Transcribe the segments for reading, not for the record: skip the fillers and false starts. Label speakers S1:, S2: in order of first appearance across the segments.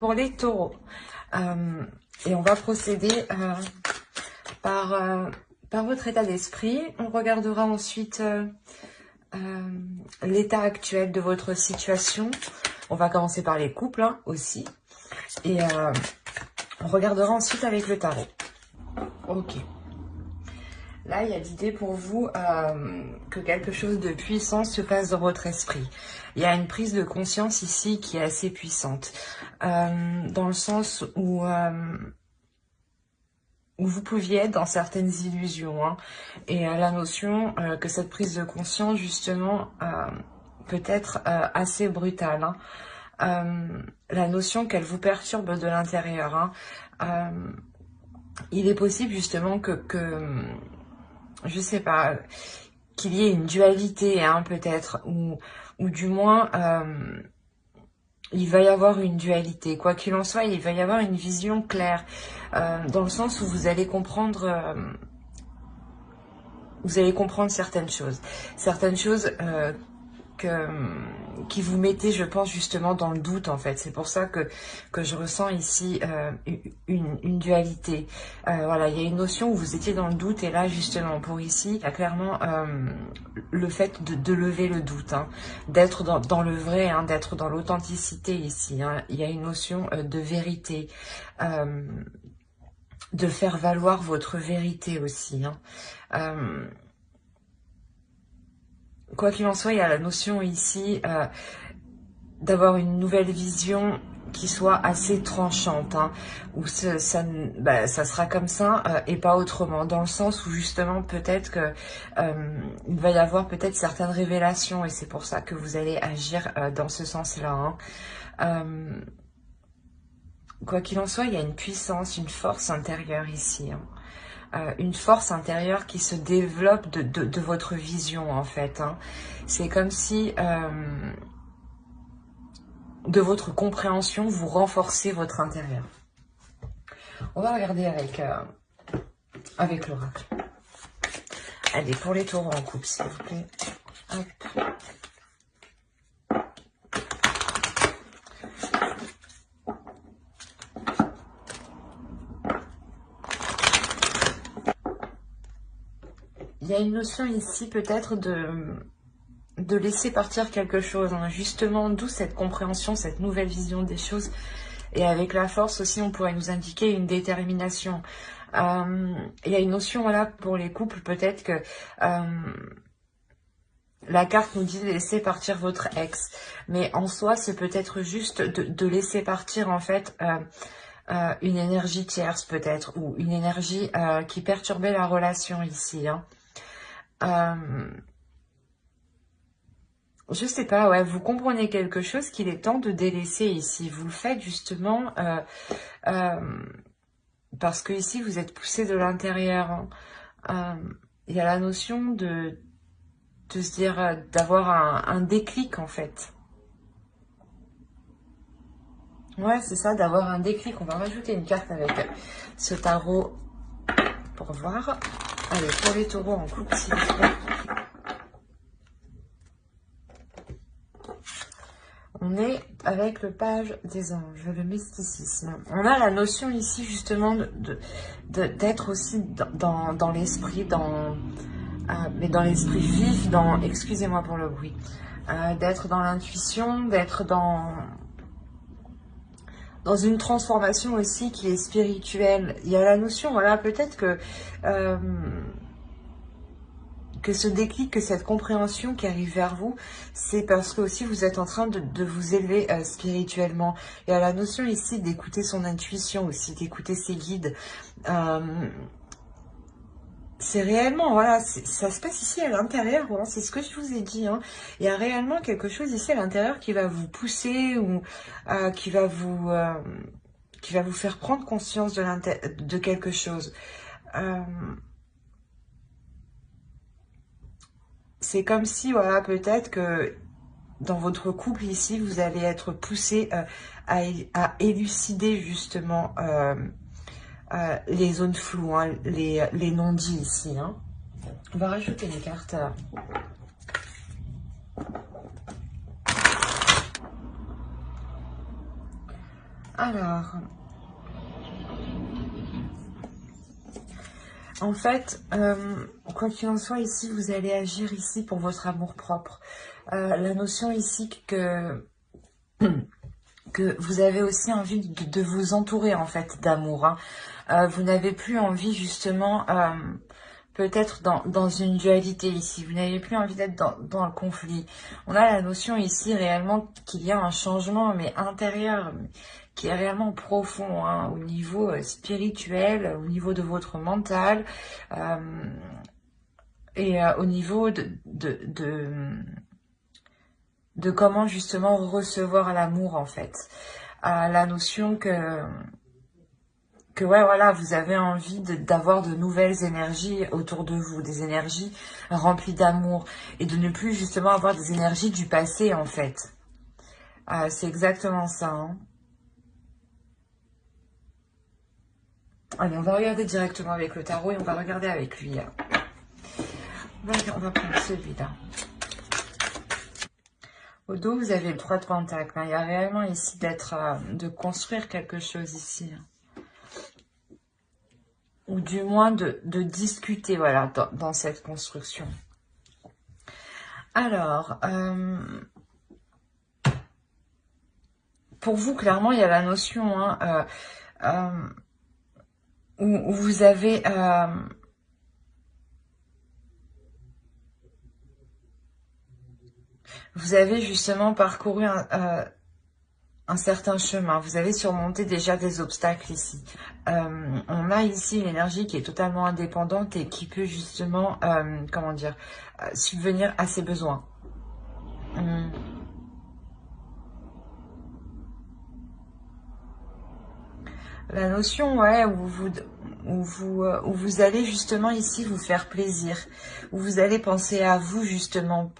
S1: Pour les taureaux. Et on va procéder par votre état d'esprit. On regardera ensuite l'état actuel de votre situation. On va commencer par les couples aussi. Et on regardera ensuite avec le tarot. Ok. Là, il y a l'idée pour vous que quelque chose de puissant se passe dans votre esprit. Il y a une prise de conscience ici qui est assez puissante. Dans le sens où vous pouviez être dans certaines illusions. Et la notion que cette prise de conscience, justement, peut être assez brutale. La notion qu'elle vous perturbe de l'intérieur. Il est possible, justement, que je sais pas, qu'il y ait une dualité, peut-être, ou du moins, il va y avoir une dualité. Quoi qu'il en soit, il va y avoir une vision claire, dans le sens où vous allez comprendre certaines choses. Certaines choses qui vous mettez, je pense, justement dans le doute, en fait. C'est pour ça que je ressens ici une dualité. Voilà, il y a une notion où vous étiez dans le doute, et là, justement, pour ici, il y a clairement le fait de lever le doute, d'être dans le vrai, d'être dans l'authenticité ici. Il y a une notion de vérité, de faire valoir votre vérité aussi. Quoi qu'il en soit, il y a la notion ici d'avoir une nouvelle vision qui soit assez tranchante, où ça sera comme ça et pas autrement, dans le sens où justement peut-être que il va y avoir peut-être certaines révélations, et c'est pour ça que vous allez agir dans ce sens-là. Quoi qu'il en soit, il y a une puissance, une force intérieure ici. Une force intérieure qui se développe de votre vision, en fait. C'est comme si de votre compréhension, vous renforcez votre intérieur. On va regarder avec l'oracle. Allez, pour les taureaux en couple, s'il vous plaît. Hop. Il y a une notion ici peut-être de laisser partir quelque chose, justement, d'où cette compréhension, cette nouvelle vision des choses. Et avec la force aussi, on pourrait nous indiquer une détermination. Il y a une notion, voilà, pour les couples, peut-être que la carte nous dit de laisser partir votre ex. Mais en soi, c'est peut-être juste de laisser partir, en fait, une énergie tierce, peut-être, ou une énergie qui perturbait la relation ici. Je sais pas, ouais, vous comprenez quelque chose qu'il est temps de délaisser ici. Vous le faites justement parce que ici vous êtes poussé de l'intérieur. Il y a la notion de se dire, d'avoir un déclic, en fait. Ouais, c'est ça, d'avoir un déclic. On va rajouter une carte avec ce tarot pour voir. Allez, pour les taureaux en couple, s'il vous plaît. On est avec le page des anges, le mysticisme. On a la notion ici justement d'être aussi dans l'esprit, mais dans l'esprit vif, excusez-moi pour le bruit, d'être dans l'intuition, d'être dans une transformation aussi qui est spirituelle. Il y a la notion, voilà, peut-être que ce déclic, que cette compréhension qui arrive vers vous, c'est parce que aussi vous êtes en train de vous élever spirituellement. Il y a la notion ici d'écouter son intuition aussi, d'écouter ses guides. C'est réellement, voilà, ça se passe ici à l'intérieur, c'est ce que je vous ai dit. Il y a réellement quelque chose ici à l'intérieur qui va vous pousser ou qui va vous faire prendre conscience de quelque chose. C'est comme si, voilà, peut-être que dans votre couple ici, vous allez être poussé à élucider justement les zones floues, les non-dits ici. On va rajouter des cartes. Alors, en fait, quoi qu'il en soit, ici, vous allez agir ici pour votre amour-propre. La notion ici que vous avez aussi envie de vous entourer, en fait, d'amour. Hein. Vous n'avez plus envie, justement, peut-être dans une dualité ici. Vous n'avez plus envie d'être dans le conflit. On a la notion ici, réellement, qu'il y a un changement, mais intérieur, qui est réellement profond, hein, au niveau spirituel, au niveau de votre mental, et au niveau de comment justement recevoir l'amour en fait. La notion que ouais voilà, vous avez envie d'avoir de nouvelles énergies autour de vous, des énergies remplies d'amour et de ne plus justement avoir des énergies du passé en fait. C'est exactement ça. Hein. Allez, on va regarder directement avec le tarot et on va regarder avec lui. Hein. On va prendre celui-là. Au dos, vous avez le 3 de Pentacle. Hein. Il y a réellement ici de construire quelque chose ici. Hein. Ou du moins de discuter, voilà, dans cette construction. Alors, pour vous, clairement, il y a la notion hein, où vous avez... vous avez justement parcouru un certain chemin. Vous avez surmonté déjà des obstacles ici. On a ici une énergie qui est totalement indépendante et qui peut justement, comment dire, subvenir à ses besoins. La notion, ouais, où vous allez justement ici vous faire plaisir, où vous allez penser à vous justement,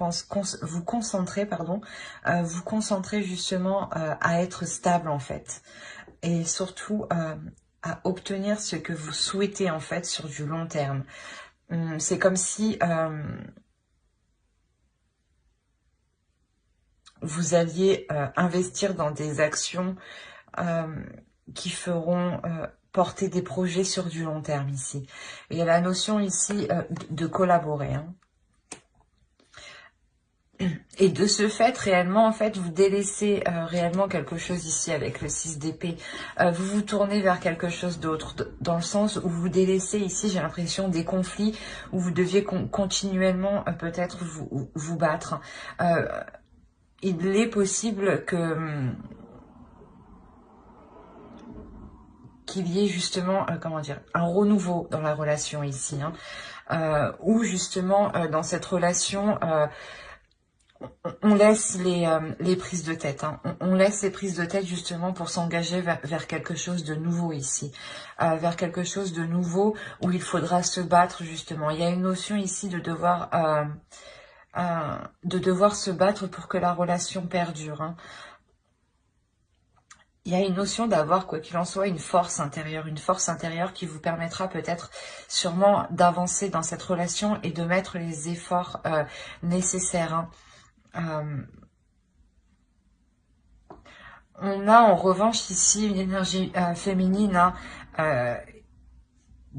S1: vous concentrer, pardon, vous concentrer justement à être stable en fait, et surtout à obtenir ce que vous souhaitez en fait sur du long terme. C'est comme si vous alliez investir dans des actions qui feront porter des projets sur du long terme ici. Et il y a la notion ici de collaborer. Hein. Et de ce fait, réellement, en fait, vous délaissez réellement quelque chose ici avec le 6 d'épée. Vous vous tournez vers quelque chose d'autre, dans le sens où vous délaissez ici, j'ai l'impression, des conflits où vous deviez continuellement peut-être vous battre. Il est possible qu'il y ait justement, comment dire, un renouveau dans la relation ici, hein, où justement dans cette relation, on laisse les prises de tête, hein, on laisse les prises de tête justement pour s'engager vers quelque chose de nouveau ici, vers quelque chose de nouveau où il faudra se battre justement. Il y a une notion ici de devoir se battre pour que la relation perdure, hein. Il y a une notion d'avoir, quoi qu'il en soit, une force intérieure qui vous permettra peut-être sûrement d'avancer dans cette relation et de mettre les efforts nécessaires. Hein. On a en revanche ici une énergie féminine hein,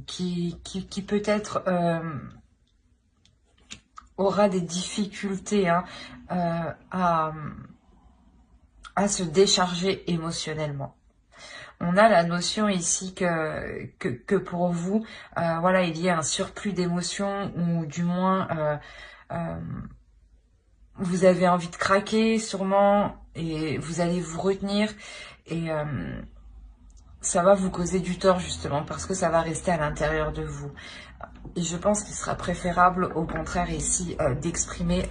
S1: qui peut-être aura des difficultés hein, à se décharger émotionnellement. On a la notion ici que pour vous, voilà, il y a un surplus d'émotions ou du moins vous avez envie de craquer sûrement et vous allez vous retenir et ça va vous causer du tort justement parce que ça va rester à l'intérieur de vous. Et je pense qu'il sera préférable au contraire ici d'exprimer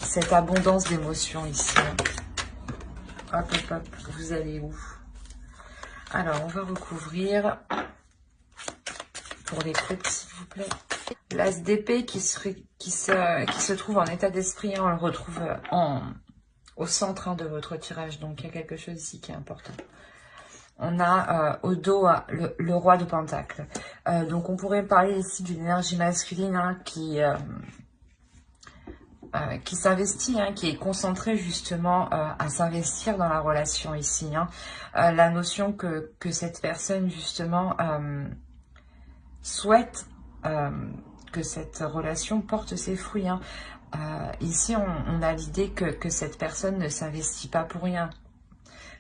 S1: cette abondance d'émotions ici. Hop, hop, hop, vous allez où? Alors, on va recouvrir pour les couples, s'il vous plaît. L'as d'épée qui se trouve en état d'esprit, hein, on le retrouve au centre hein, de votre tirage. Donc, il y a quelque chose ici qui est important. On a au dos le roi de Pentacle. Donc, on pourrait parler ici d'une énergie masculine hein, qui qui s'investit, hein, qui est concentré justement à s'investir dans la relation ici. Hein. La notion que cette personne justement souhaite que cette relation porte ses fruits. Hein. Ici, on a l'idée que cette personne ne s'investit pas pour rien.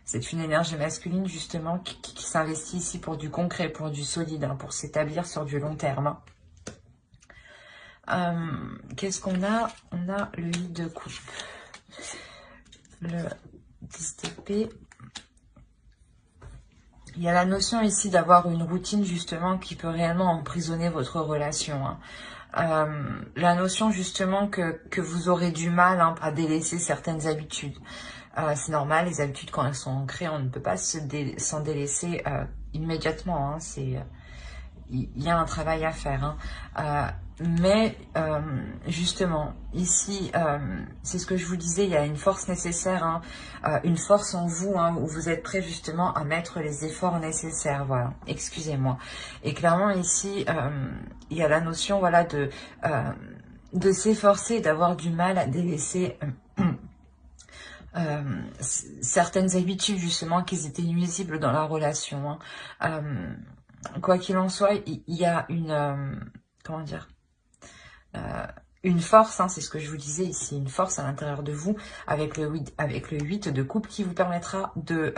S1: C'est une énergie masculine justement qui s'investit ici pour du concret, pour du solide, hein, pour s'établir sur du long terme. Qu'est-ce qu'on a? On a le 8 de coupe, le 10 d'épée. Il y a la notion ici d'avoir une routine justement qui peut réellement emprisonner votre relation. Hein. La notion justement que vous aurez du mal, hein, à délaisser certaines habitudes. C'est normal, les habitudes quand elles sont ancrées, on ne peut pas s'en délaisser immédiatement. Hein. Il y a un travail à faire. Hein. Mais justement, ici, c'est ce que je vous disais, il y a une force nécessaire, hein, une force en vous, hein, où vous êtes prêt justement à mettre les efforts nécessaires, voilà, excusez-moi. Et clairement ici, il y a la notion, voilà, de s'efforcer, d'avoir du mal à délaisser certaines habitudes justement qui étaient nuisibles dans la relation. Hein. Quoi qu'il en soit, il y a une... comment dire, une force, hein, c'est ce que je vous disais ici, une force à l'intérieur de vous avec le 8 de coupe qui vous permettra de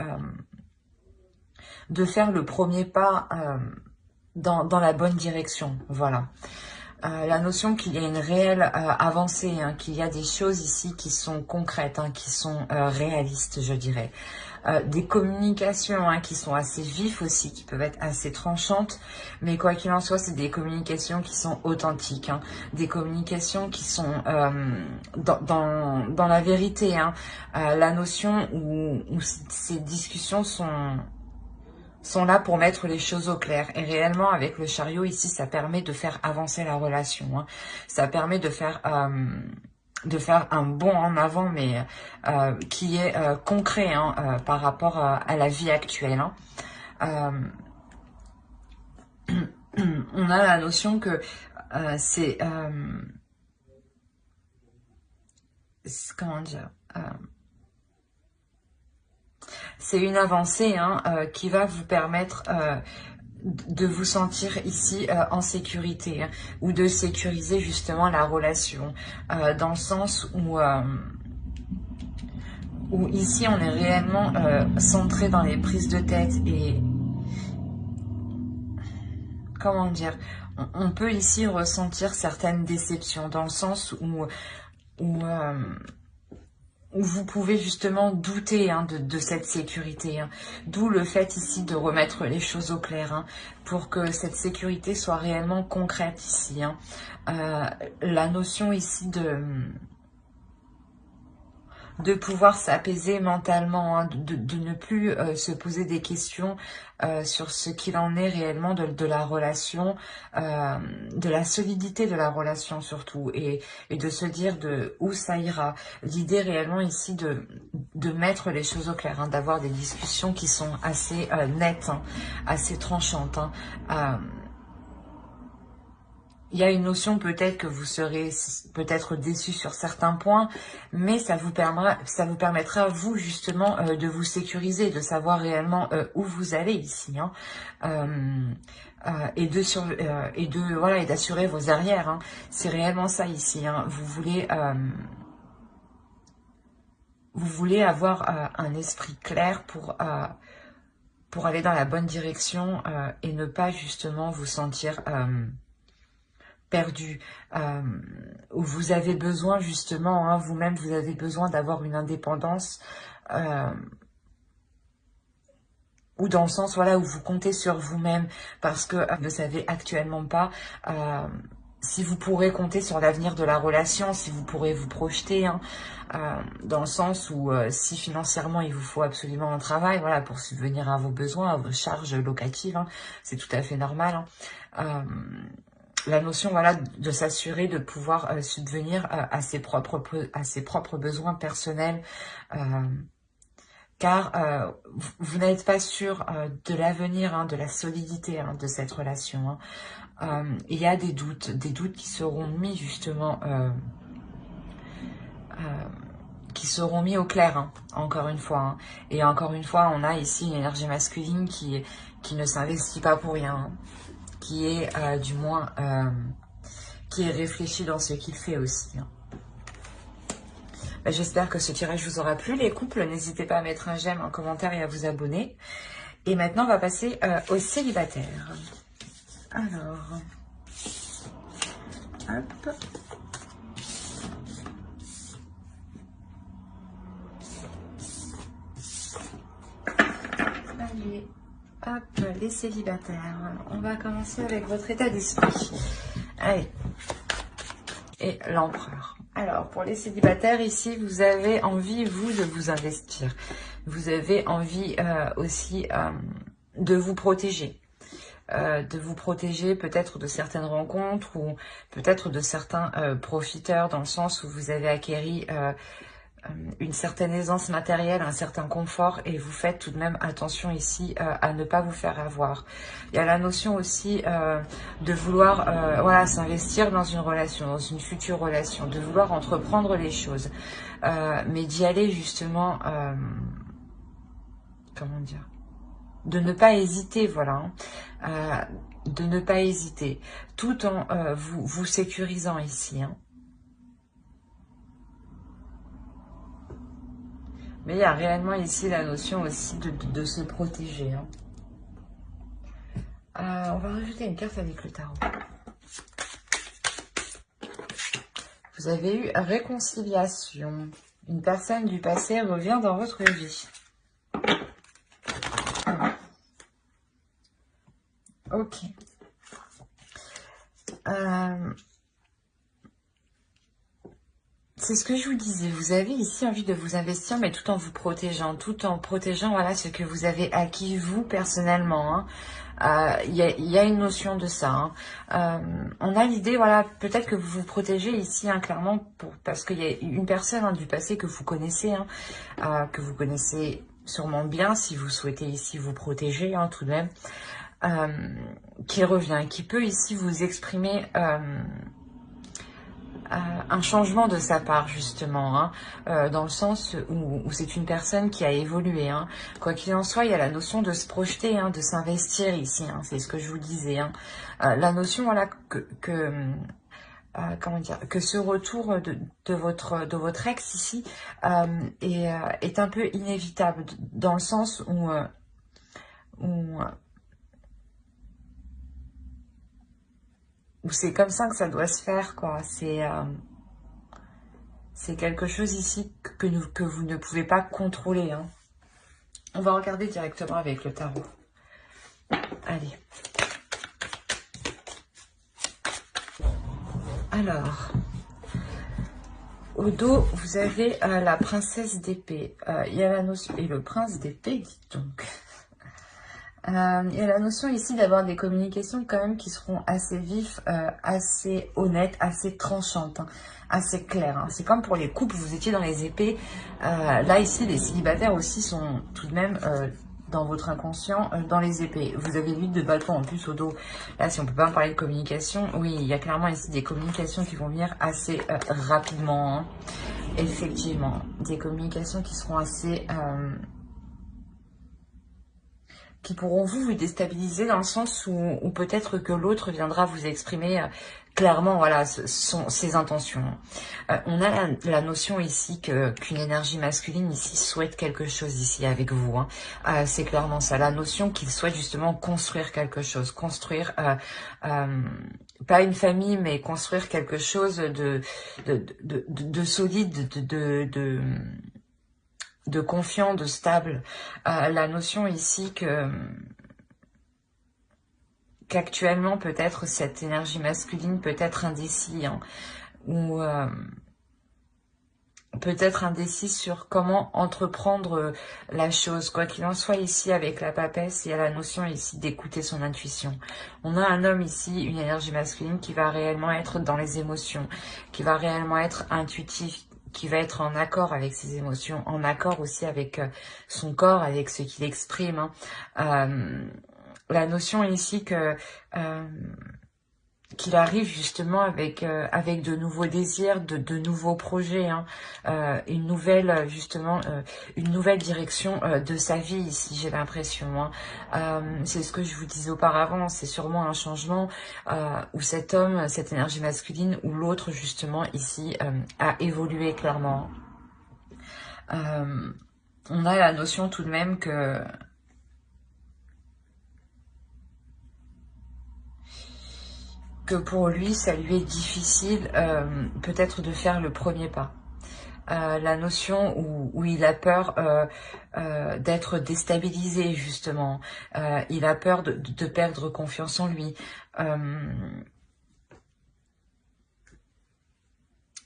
S1: faire le premier pas dans la bonne direction. Voilà. La notion qu'il y a une réelle avancée, hein, qu'il y a des choses ici qui sont concrètes, hein, qui sont réalistes, je dirais. Des communications, hein, qui sont assez vives aussi, qui peuvent être assez tranchantes, mais quoi qu'il en soit, c'est des communications qui sont authentiques, hein, des communications qui sont dans la vérité. Hein. La notion où ces discussions sont là pour mettre les choses au clair. Et réellement, avec le chariot, ici, ça permet de faire avancer la relation. Hein. Ça permet de faire un bond en avant, mais qui est concret, hein, par rapport à la vie actuelle. Hein. On a la notion que c'est... comment dire, c'est une avancée, hein, qui va vous permettre de vous sentir ici en sécurité, hein, ou de sécuriser justement la relation, dans le sens où ici on est réellement centré dans les prises de tête et comment dire, on peut ici ressentir certaines déceptions dans le sens où vous pouvez justement douter, hein, de cette sécurité. Hein. D'où le fait ici de remettre les choses au clair, hein, pour que cette sécurité soit réellement concrète ici. Hein. La notion ici de pouvoir s'apaiser mentalement, hein, de ne plus se poser des questions sur ce qu'il en est réellement de la relation, de la solidité de la relation surtout, et de se dire de où ça ira. L'idée réellement ici de mettre les choses au clair, hein, d'avoir des discussions qui sont assez nettes, hein, assez tranchantes. Hein. Il y a une notion peut-être que vous serez peut-être déçu sur certains points, mais ça vous permettra vous justement de vous sécuriser, de savoir réellement où vous allez ici, hein, et d'assurer vos arrières. Hein. C'est réellement ça ici. Hein. Vous voulez avoir un esprit clair pour aller dans la bonne direction et ne pas justement vous sentir perdu, où vous avez besoin justement, hein, vous-même, vous avez besoin d'avoir une indépendance, ou dans le sens, voilà, où vous comptez sur vous-même, parce que vous ne savez actuellement pas si vous pourrez compter sur l'avenir de la relation, si vous pourrez vous projeter, hein, dans le sens où si financièrement il vous faut absolument un travail, voilà, pour subvenir à vos besoins, à vos charges locatives, hein, c'est tout à fait normal. Hein. La notion, voilà, de s'assurer de pouvoir subvenir à ses propres besoins personnels, car vous n'êtes pas sûr de l'avenir, hein, de la solidité, hein, de cette relation. Hein. Il y a des doutes qui seront mis justement qui seront mis au clair, hein, encore une fois. Hein. Et encore une fois, on a ici une énergie masculine qui ne s'investit pas pour rien, hein, qui est du moins qui est réfléchi dans ce qu'il fait aussi. Hein. J'espère que ce tirage vous aura plu, les couples. N'hésitez pas à mettre un j'aime, un commentaire et à vous abonner. Et maintenant, on va passer aux célibataires. Alors, hop. Allez, hop, les célibataires. On va commencer avec votre état d'esprit. Allez. Et l'empereur. Alors, pour les célibataires, ici, vous avez envie, vous, de vous investir. Vous avez envie aussi de vous protéger. De vous protéger peut-être de certaines rencontres ou peut-être de certains profiteurs, dans le sens où vous avez acquéri une certaine aisance matérielle, un certain confort, et vous faites tout de même attention ici à ne pas vous faire avoir. Il y a la notion aussi de vouloir voilà, s'investir dans une relation, dans une future relation, de vouloir entreprendre les choses, mais d'y aller justement, comment dire, de ne pas hésiter, voilà, hein, de ne pas hésiter, tout en vous sécurisant ici, hein. Mais il y a réellement ici la notion aussi de se protéger. Hein. On va rajouter une carte avec le tarot. Vous avez eu réconciliation. Une personne du passé revient dans votre vie. Ok. C'est ce que je vous disais, vous avez ici envie de vous investir, mais tout en vous protégeant, voilà, ce que vous avez acquis vous personnellement. Hein. Il y a une notion de ça. Hein. On a l'idée, voilà, peut-être que vous vous protégez ici, hein, clairement, parce qu'il y a une personne hein, du passé que vous connaissez, hein, que vous connaissez sûrement bien, si vous souhaitez ici vous protéger, hein, tout de même, qui revient, qui peut ici vous exprimer... un changement de sa part justement, hein, dans le sens où c'est une personne qui a évolué. Hein. Quoi qu'il en soit, il y a la notion de se projeter, hein, de s'investir ici, hein, c'est ce que je vous disais. Hein. La notion voilà, comment dire, que ce retour de votre ex ici est un peu inévitable, dans le sens où c'est comme ça que ça doit se faire, quoi. C'est quelque chose ici que vous ne pouvez pas contrôler. Hein. On va regarder directement avec le tarot. Allez. Alors, au dos, vous avez la princesse d'épée. Il y a la notion... Et le prince d'épée, dites donc. Il y a la notion ici d'avoir des communications quand même qui seront assez vives, assez honnêtes, assez tranchantes, hein, assez claires. Hein. C'est comme pour les couples, vous étiez dans les épées. Là, ici, les célibataires aussi sont tout de même dans votre inconscient, dans les épées. Vous avez l'huile de bâton en plus au dos. Là, si on peut pas parler de communication, oui, il y a clairement ici des communications qui vont venir assez rapidement. Hein. Effectivement, des communications qui seront assez... qui pourront vous déstabiliser dans le sens où peut-être que l'autre viendra vous exprimer clairement voilà, ses intentions. On a la notion ici qu'une énergie masculine ici souhaite quelque chose ici avec vous. Hein. C'est clairement ça, la notion qu'il souhaite justement construire quelque chose, construire... pas une famille, mais construire quelque chose de solide, de confiant, de stable. La notion ici qu'actuellement peut-être cette énergie masculine peut être indécis, hein, ou peut-être indécis sur comment entreprendre la chose. Quoi qu'il en soit ici avec la papesse, il y a la notion ici d'écouter son intuition. On a un homme ici, une énergie masculine qui va réellement être dans les émotions, qui va réellement être intuitif, qui va être en accord avec ses émotions, en accord aussi avec son corps, avec ce qu'il exprime. Hein. La notion ici que qu'il arrive justement avec avec de nouveaux désirs, de nouveaux projets, hein, une nouvelle justement une nouvelle direction de sa vie ici, j'ai l'impression. C'est ce que je vous disais auparavant, c'est sûrement un changement où cet homme, cette énergie masculine, ou l'autre justement ici a évolué clairement. On a la notion tout de même que pour lui, ça lui est difficile peut-être de faire le premier pas. La notion où il a peur d'être déstabilisé, justement. Il a peur de perdre confiance en lui.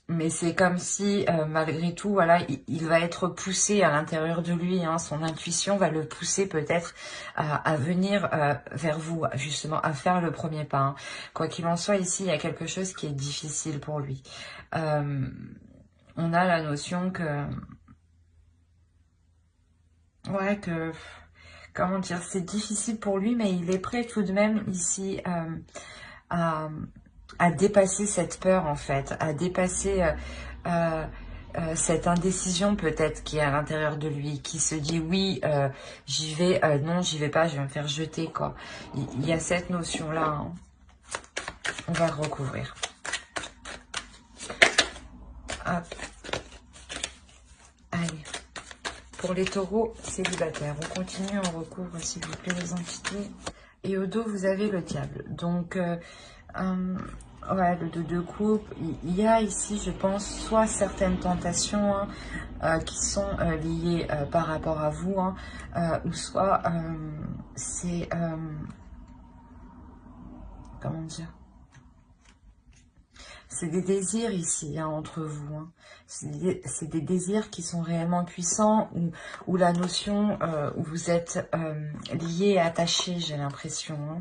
S1: Mais c'est comme si, malgré tout, voilà, il va être poussé à l'intérieur de lui. Hein, son intuition va le pousser peut-être à venir vers vous, justement, à faire le premier pas. Hein. Quoi qu'il en soit, ici, il y a quelque chose qui est difficile pour lui. On a la notion que... Ouais, que... Comment dire, c'est difficile pour lui, mais il est prêt tout de même ici à dépasser cette peur, en fait, à dépasser cette indécision peut-être qui est à l'intérieur de lui, qui se dit oui, j'y vais, non, j'y vais pas, je vais me faire jeter, quoi. Il y a cette notion-là. Hein. On va le recouvrir. Hop. Allez. Pour les taureaux célibataires, on continue, on recouvre s'il vous plaît les entités. Et au dos, vous avez le diable. Donc, ouais, le 2 de coupe. Il y a ici, je pense, soit certaines tentations qui sont liées par rapport à vous, hein, ou soit c'est... comment dire ? C'est des désirs ici, hein, entre vous. Hein. C'est des désirs qui sont réellement puissants, où la notion où vous êtes lié et attaché, j'ai l'impression. Hein.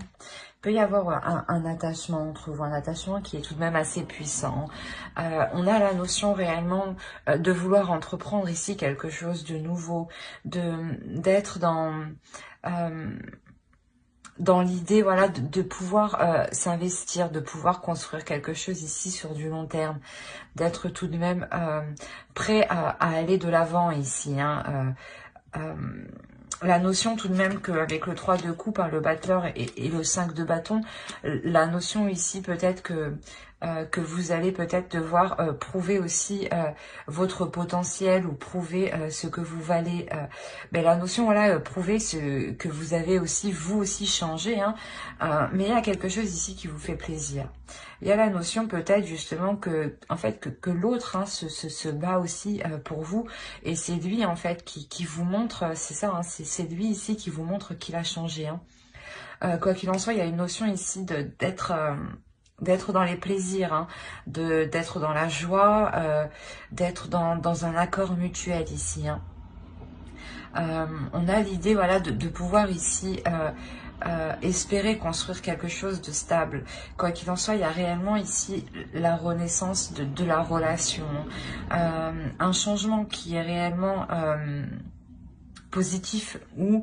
S1: Il peut y avoir un attachement entre vous, un attachement qui est tout de même assez puissant. On a la notion réellement de vouloir entreprendre ici quelque chose de nouveau, d'être dans l'idée, voilà, de pouvoir s'investir, de pouvoir construire quelque chose ici sur du long terme, d'être tout de même prêt à aller de l'avant ici. Hein, la notion tout de même qu'avec le 3 de coupe, hein, le battleur et le 5 de bâton, la notion ici peut-être que vous allez peut-être devoir prouver aussi votre potentiel ou prouver ce que vous valez. Mais la notion, voilà, prouver ce que vous avez aussi, vous aussi changé. Hein, mais il y a quelque chose ici qui vous fait plaisir. Il y a la notion peut-être justement que, en fait, que l'autre hein, se bat aussi pour vous. Et c'est lui, en fait, qui vous montre, c'est ça, hein, c'est lui ici qui vous montre qu'il a changé. Hein. Quoi qu'il en soit, il y a une notion ici d'être dans les plaisirs, hein, d'être dans la joie, d'être dans un accord mutuel ici. Hein. On a l'idée, voilà, de pouvoir ici espérer construire quelque chose de stable. Quoi qu'il en soit, il y a réellement ici la renaissance de la relation. Un changement qui est réellement positif ou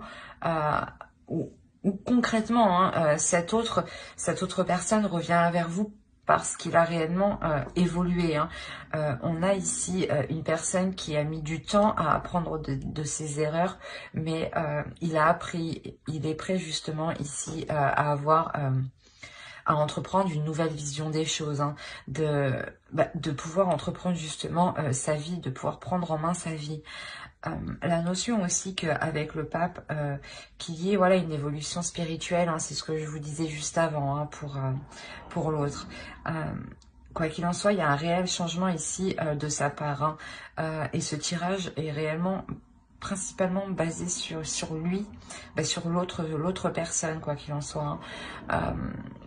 S1: concrètement, hein, cette autre personne revient vers vous parce qu'il a réellement évolué. Hein. On a ici une personne qui a mis du temps à apprendre de ses erreurs, mais il a appris, il est prêt justement ici à avoir... à entreprendre une nouvelle vision des choses, hein, de pouvoir entreprendre justement sa vie, de pouvoir prendre en main sa vie. La notion aussi qu'avec le pape, qu'il y ait voilà, une évolution spirituelle, hein, c'est ce que je vous disais juste avant hein, pour l'autre. Quoi qu'il en soit, il y a un réel changement ici de sa part. Hein, et ce tirage est réellement principalement basé sur lui, sur l'autre personne, quoi qu'il en soit. Hein.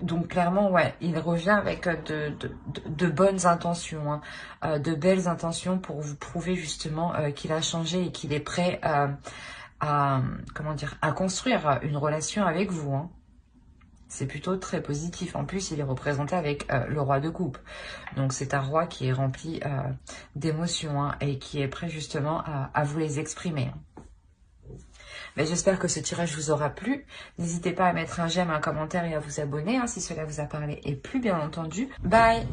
S1: Donc clairement, ouais, il revient avec de bonnes intentions, hein, de belles intentions pour vous prouver justement qu'il a changé et qu'il est prêt comment dire, à construire une relation avec vous. Hein. C'est plutôt très positif. En plus, il est représenté avec le roi de coupe. Donc, c'est un roi qui est rempli d'émotions hein, et qui est prêt justement à vous les exprimer. Mais j'espère que ce tirage vous aura plu. N'hésitez pas à mettre un j'aime, un commentaire et à vous abonner si cela vous a parlé et plu, bien entendu. Bye!